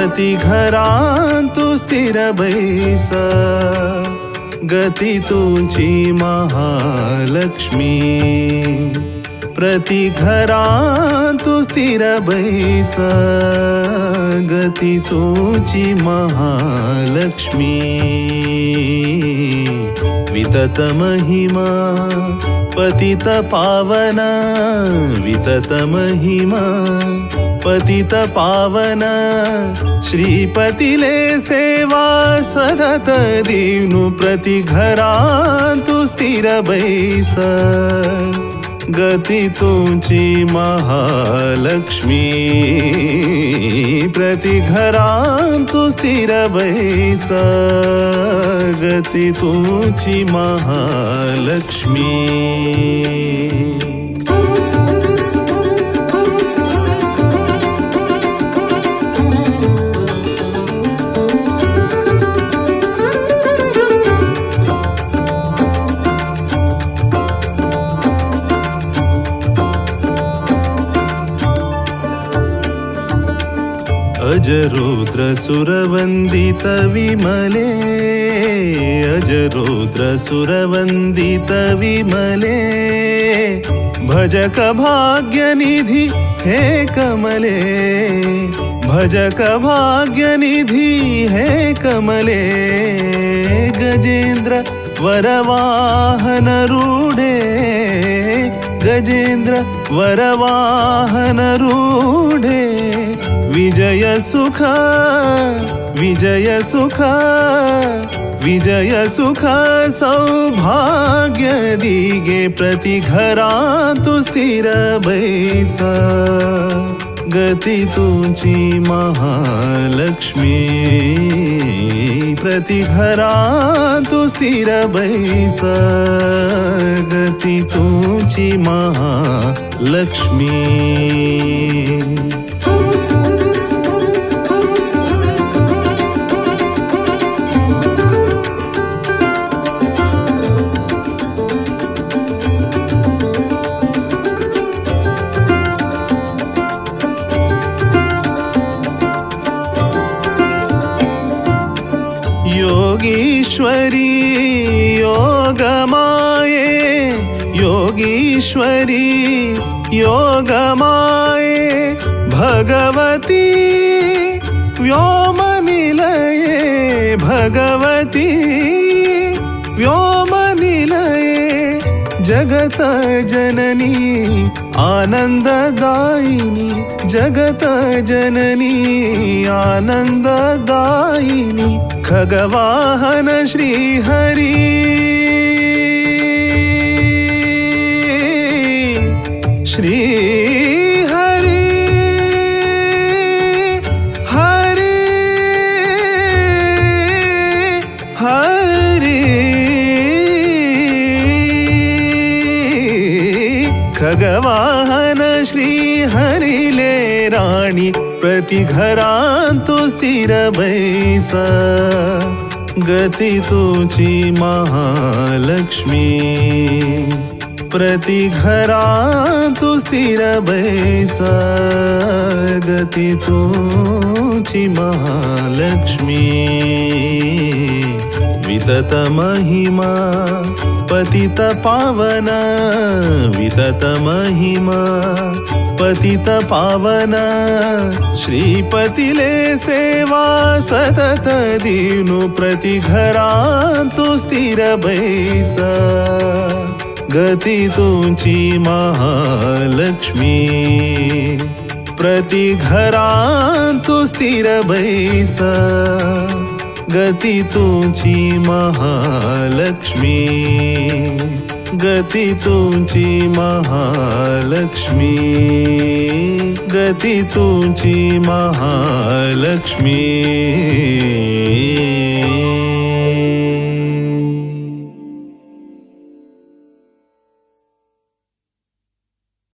प्रति घरांतु स्थिर बैस गती तुझी महालक्ष्मी प्रति घरांतु स्थिर बैस गती तुझी महालक्ष्मी वितत महिमा पतित पावन वितत महिमा पतित पावन श्रीपतिले सेवा सतत दीनु प्रति घरांतु स्थिर बैस गती तुझी महालक्ष्मी प्रति घरांतु स्थिर बैस गती तुझी महालक्ष्मी अजरुद्र सुरवंदित विमले अजरुद्र सुरवंदित विमले भजक भाग्यनिधि हे कमले भजक भाग्यनिधि हे कमले गजेंद्र वरवाहन रूढे गजेंद्र वरवाहन रूढे विजय सुख विजय सुख विजय सुख सौभाग्य दिगे प्रति घरांतु स्थिर बैस गती तुझी महालक्ष्मी प्रति घरांतु स्थिर बैस गती तुझी महालक्ष्मी योगीश्वरी योगमाये योगीश्वरी योगमाये भगवती व्योमनिलये भगवती व्योमनिलये जगत जननी आनंददायिनी जगत जननी आनंददायिनी खगवाहन श्रीहरि श्रीहरि हरि हरि खगवाहन श्रीहरिले राणी प्रति घरांतु स्थिर बैस गती तुझी महालक्ष्मी प्रति घरांतु स्थिर बैस गती तुझी महालक्ष्मी वितत महिमा पतित पावन वितत महिमा पतित पावन श्रीपतिले सेवा सतत दीनु प्रति घरांतु स्थिर बैस गती तुझी महालक्ष्मी प्रति घरांतु स्थिर बैस गती तुझी महालक्ष्मी गती तुझी महालक्ष्मी गती तुझी महालक्ष्मी